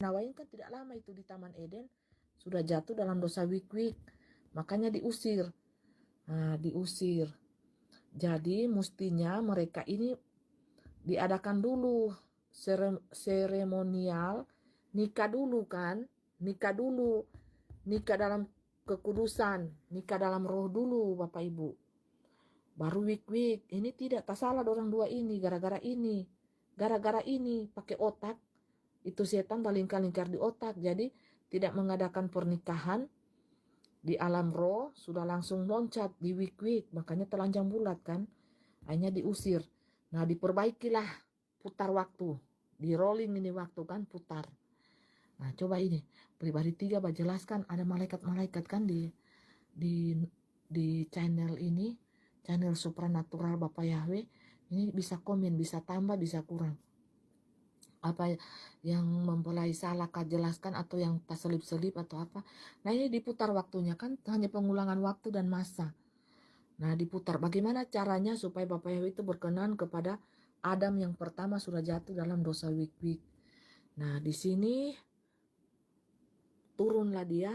Hawa ini kan tidak lama itu di Taman Eden sudah jatuh dalam dosa wik-wik, makanya diusir. Nah, diusir. Jadi mestinya mereka ini diadakan dulu seremonial nikah dulu kan, nikah dulu, nikah dalam kekudusan, nikah dalam roh dulu Bapak Ibu. Baru wik-wik. Ini tidak salah orang dua ini, gara-gara ini. Gara-gara ini pakai otak. Itu setan lingkar-lingkar di otak. Jadi tidak mengadakan pernikahan di alam roh, sudah langsung loncat di wik-wik. Makanya telanjang bulat kan. Akhirnya diusir. Nah diperbaikilah, putar waktu. Di rolling ini waktu kan, putar. Nah coba ini, pribadi 3 jelaskan ada malaikat-malaikat kan di channel ini, channel supranatural Bapak Yahweh. Ini bisa komen, bisa tambah, bisa kurang. Apa yang mempelai salah kah jelaskan, atau yang tak selip-selip atau apa. Nah ini diputar waktunya kan, hanya pengulangan waktu dan masa. Nah diputar bagaimana caranya supaya Bapak Yahweh itu berkenan kepada Adam yang pertama sudah jatuh dalam dosa wik-wik. Nah di sini turunlah dia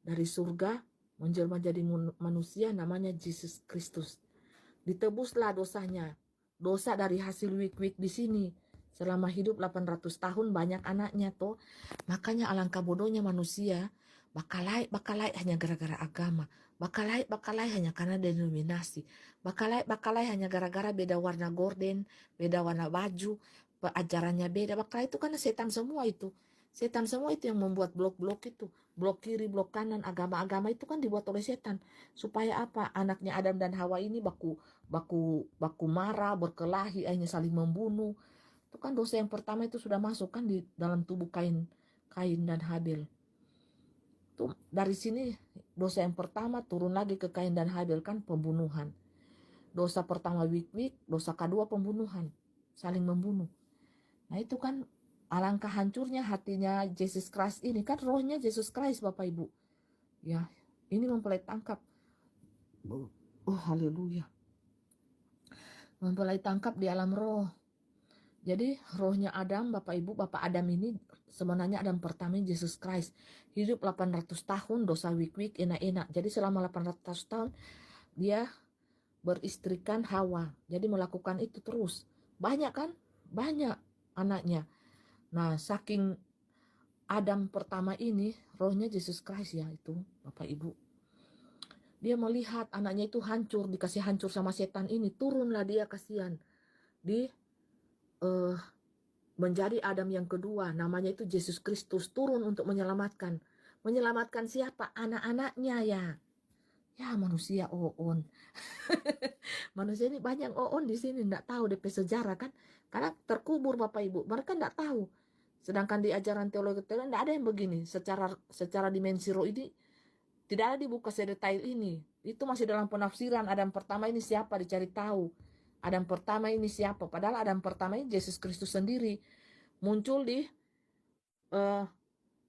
dari surga menjelma jadi manusia, namanya Yesus Kristus. Ditebuslah dosanya, dosa dari hasil wik-wik di sini. Selama hidup 800 tahun banyak anaknya toh. Makanya alangkah bodohnya manusia, bakalai hanya gara-gara agama. Bakalai hanya karena denominasi. Bakalai hanya gara-gara beda warna gorden, beda warna baju, ajarannya beda. Bakalai itu karena setan semua itu. Setan semua itu yang membuat blok-blok itu. Blok kiri, blok kanan, agama-agama itu kan dibuat oleh setan. Supaya apa? Anaknya Adam dan Hawa ini baku marah, berkelahi, akhirnya saling membunuh. Itu kan dosa yang pertama itu sudah masuk kan di dalam tubuh Kain dan Habil. Tuh dari sini dosa yang pertama turun lagi ke Kain dan Habil kan, pembunuhan. Dosa pertama wik-wik, dosa kedua pembunuhan, saling membunuh. Nah itu kan alangkah hancurnya hatinya Yesus Christ ini kan, rohnya Yesus Christ Bapak Ibu. Ya, ini mempelai tangkap. Oh haleluya. Mempelai tangkap di alam roh. Jadi rohnya Adam, Bapak Ibu, Bapak Adam ini sebenarnya Adam pertama Yesus Christ. Hidup 800 tahun dosa wik-wik enak-enak. Jadi selama 800 tahun dia beristrikan Hawa. Jadi melakukan itu terus. Banyak kan? Banyak anaknya. Nah saking Adam pertama ini rohnya Yesus Christ ya itu Bapak Ibu. Dia melihat anaknya itu hancur, dikasih hancur sama setan ini. Turunlah dia kasihan. Menjadi Adam yang kedua, namanya itu Yesus Kristus, turun untuk menyelamatkan. Menyelamatkan siapa? Anak-anaknya ya. Ya manusia oon. Manusia ini banyak oon di sini, enggak tahu DP sejarah kan. Karena terkubur Bapak Ibu, mereka enggak tahu. Sedangkan di ajaran teologi enggak ada yang begini. Secara dimensi roh ini tidak ada dibuka sedetail ini. Itu masih dalam penafsiran. Adam pertama ini siapa, dicari tahu. Adam pertama ini siapa? Padahal Adam pertama ini Yesus Kristus sendiri. Muncul di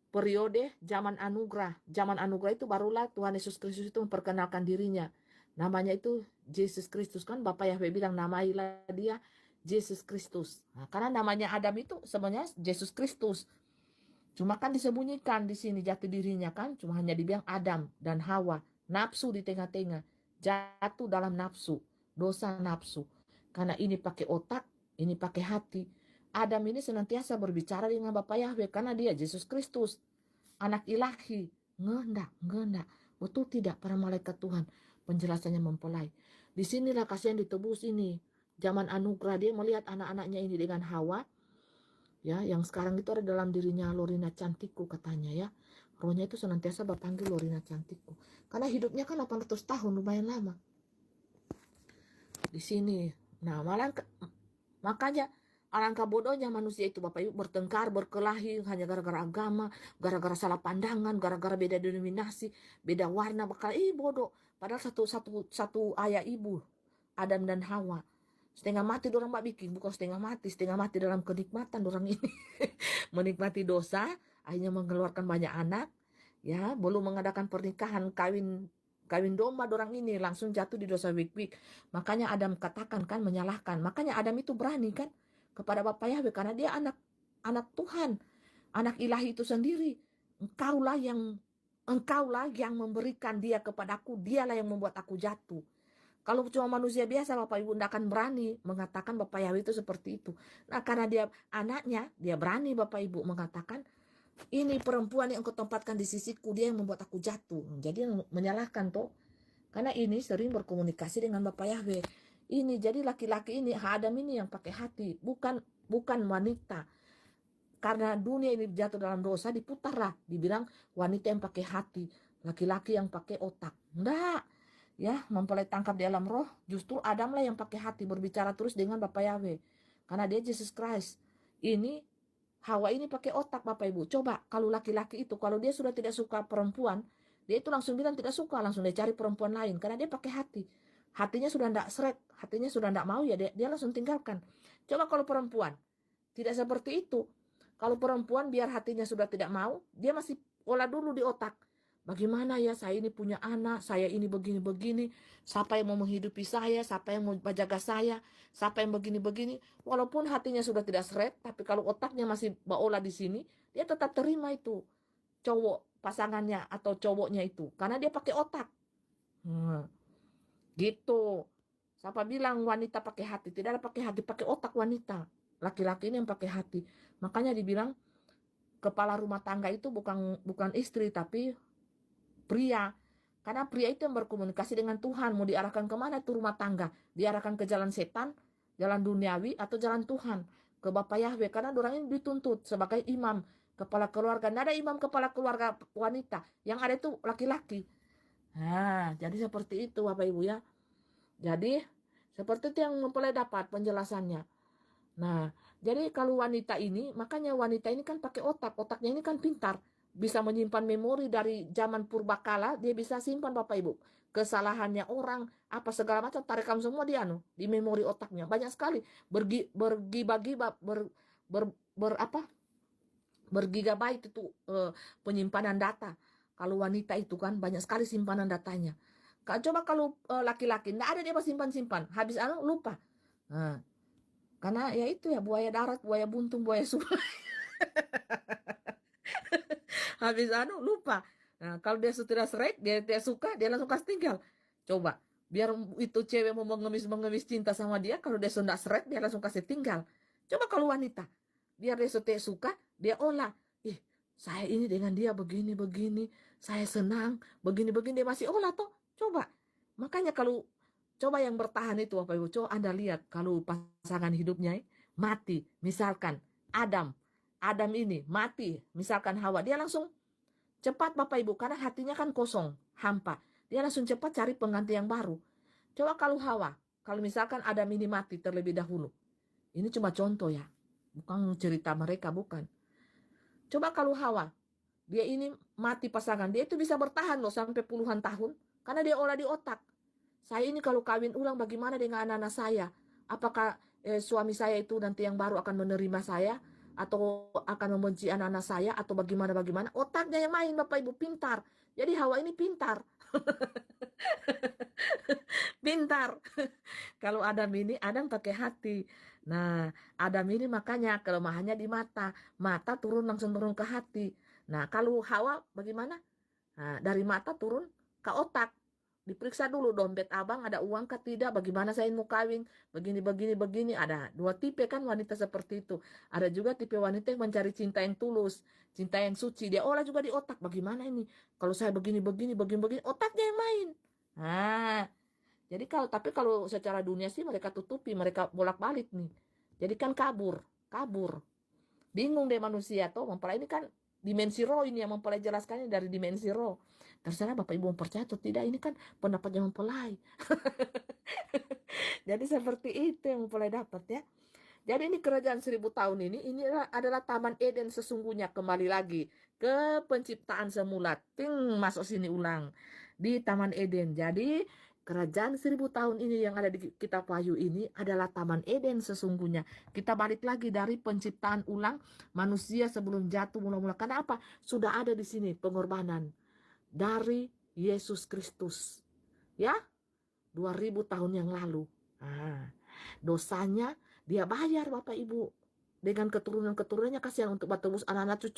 periode zaman anugerah. Zaman anugerah itu barulah Tuhan Yesus Kristus itu memperkenalkan dirinya. Namanya itu Yesus Kristus kan, Bapak Yahweh bilang namailah dia Yesus Kristus. Nah, karena namanya Adam itu sebenarnya Yesus Kristus. Cuma kan disembunyikan di sini jati dirinya kan, cuma hanya dibilang Adam dan Hawa. Nafsu di tengah-tengah. Jatuh dalam nafsu. Dosa nafsu. Karena ini pakai otak, ini pakai hati. Adam ini senantiasa berbicara dengan Bapak Yahweh karena dia Yesus Kristus, anak ilahi. Ngendak. Betul tidak para malaikat Tuhan? Penjelasannya mempelai. Disinilah kasihan ditebus ini. Zaman anugerah dia melihat anak-anaknya ini dengan Hawa. Ya, yang sekarang itu ada dalam dirinya Lorina cantikku katanya ya. Rohnya itu senantiasa berpanggil Lorina cantikku. Karena hidupnya kan 800 tahun, lumayan lama. Di sini. Nah, makanya alangkah bodohnya manusia itu Bapak Ibu, bertengkar, berkelahi hanya gara-gara agama, gara-gara salah pandangan, gara-gara beda denominasi, beda warna, bakal bodoh. Padahal satu ayah ibu, Adam dan Hawa. Setengah mati dorang mbak bikin, bukan setengah mati dalam kenikmatan dorang ini. Menikmati dosa, akhirnya mengeluarkan banyak anak, ya, belum mengadakan pernikahan, kawin domba dorang ini langsung jatuh di dosa wik-wik. Makanya Adam katakan kan, menyalahkan. Makanya Adam itu berani kan kepada Bapak Yahweh karena dia anak Tuhan, anak ilahi itu sendiri. Engkaulah yang memberikan dia kepadaku, dialah yang membuat aku jatuh. Kalau cuma manusia biasa, Bapak Ibu tidak akan berani mengatakan Bapak Yahweh itu seperti itu. Nah, karena dia anaknya, dia berani Bapak Ibu mengatakan, ini perempuan yang engkau tempatkan di sisiku, dia yang membuat aku jatuh. Jadi menyalahkan toh. Karena ini sering berkomunikasi dengan Bapak Yahweh. Ini jadi laki-laki ini, Adam ini yang pakai hati, bukan wanita. Karena dunia ini jatuh dalam dosa, diputarlah, dibilang wanita yang pakai hati, laki-laki yang pakai otak. Enggak, ya, mempelai tangkap di alam roh, justru Adam lah yang pakai hati, berbicara terus dengan Bapak Yahweh. Karena dia Jesus Christ. Ini Hawa ini pakai otak, Bapak Ibu. Coba kalau laki-laki itu, kalau dia sudah tidak suka perempuan, dia itu langsung bilang tidak suka, langsung dia cari perempuan lain. Karena dia pakai hati. Hatinya sudah tidak seret, hatinya sudah tidak mau, ya dia langsung tinggalkan. Coba kalau perempuan, tidak seperti itu. Kalau perempuan biar hatinya sudah tidak mau, dia masih olah dulu di otak. Bagaimana ya, saya ini punya anak, saya ini begini-begini, siapa yang mau menghidupi saya, siapa yang mau menjaga saya, siapa yang begini-begini. Walaupun hatinya sudah tidak seret, tapi kalau otaknya masih baola di sini, dia tetap terima itu cowok pasangannya atau cowoknya itu, karena dia pakai otak. Gitu. Siapa bilang wanita pakai hati? Tidak ada pakai hati, pakai otak wanita. Laki-laki ini yang pakai hati. Makanya dibilang kepala rumah tangga itu bukan istri, tapi pria. Karena pria itu yang berkomunikasi dengan Tuhan. Mau diarahkan kemana itu rumah tangga? Diarahkan ke jalan setan, jalan duniawi, atau jalan Tuhan? Ke Bapak Yahweh. Karena orang ini dituntut sebagai imam, kepala keluarga. Tidak ada imam kepala keluarga wanita. Yang ada itu laki-laki. Nah, jadi seperti itu Bapak Ibu ya. Jadi seperti itu yang mempelai dapat penjelasannya. Nah, jadi kalau wanita ini, makanya wanita ini kan pakai otak. Otaknya ini kan pintar. Bisa menyimpan memori dari zaman purbakala, dia bisa simpan Bapak Ibu. Kesalahannya orang, apa segala macam, tarekam semua dia di memori otaknya. Banyak sekali. Bergibagiba, bergigabyte itu penyimpanan data. Kalau wanita itu kan banyak sekali simpanan datanya. Coba kalau laki-laki, enggak ada dia simpan-simpan. Habis lupa. Nah, karena ya itu ya, buaya darat, buaya buntung, buaya sungai. Habis lupa. Nah, kalau dia sudah seret, dia suka, dia langsung kasih tinggal. Coba, biar itu cewek mau mengemis cinta sama dia, kalau dia sudah seret, dia langsung kasih tinggal. Coba kalau wanita, biar dia suka, dia olah. Ih, saya ini dengan dia begini-begini, saya senang, begini-begini, dia masih olah toh. Coba. Makanya kalau coba yang bertahan itu Bapak Ibu, coba Anda lihat kalau pasangan hidupnya mati, misalkan Adam ini mati, misalkan Hawa, dia langsung cepat Bapak Ibu, karena hatinya kan kosong, hampa. Dia langsung cepat cari pengganti yang baru. Coba kalau Hawa, kalau misalkan Adam ini mati terlebih dahulu. Ini cuma contoh ya, bukan cerita mereka, bukan. Coba kalau Hawa, dia ini mati pasangan, dia itu bisa bertahan loh sampai puluhan tahun, karena dia olah di otak. Saya ini kalau kawin ulang bagaimana dengan anak-anak saya? Apakah suami saya itu nanti yang baru akan menerima saya? Atau akan membenci anak-anak saya? Atau bagaimana? Otaknya yang main Bapak Ibu, pintar. Jadi Hawa ini pintar. Pintar. Kalau Adam pakai hati. Nah, Adam ini makanya kelemahannya di mata. Mata langsung turun ke hati. Nah, kalau Hawa bagaimana? Nah, dari mata turun ke otak. Diperiksa dulu dompet abang ada uang kah tidak, bagaimana saya mau kawin, begini. Ada dua tipe kan wanita seperti itu. Ada juga tipe wanita yang mencari cinta yang tulus, cinta yang suci. Dia olah juga di otak, bagaimana ini, kalau saya begini, otaknya yang main. Nah, jadi tapi kalau secara dunia sih mereka tutupi, mereka bolak-balik nih. Jadi kan kabur. Bingung deh manusia tuh, mempelai ini kan dimensi roh, ini yang mempelai jelaskannya dari dimensi roh. Terserah Bapak Ibu mau percaya atau tidak, ini kan pendapatnya mempelai. Jadi seperti itu yang mempelai dapat ya. Jadi ini kerajaan 1000 tahun ini adalah Taman Eden sesungguhnya, kembali lagi ke penciptaan semula. Masuk sini ulang di Taman Eden. Jadi kerajaan 1000 tahun ini yang ada di kitab Wahyu ini adalah Taman Eden sesungguhnya. Kita balik lagi dari penciptaan ulang manusia sebelum jatuh mula-mula. Karena apa? Sudah ada di sini pengorbanan dari Yesus Kristus. Ya, 2000 tahun yang lalu. Dosanya dia bayar Bapak Ibu. Dengan keturunan-keturunannya, kasihan untuk bertebus anak-anak cucu.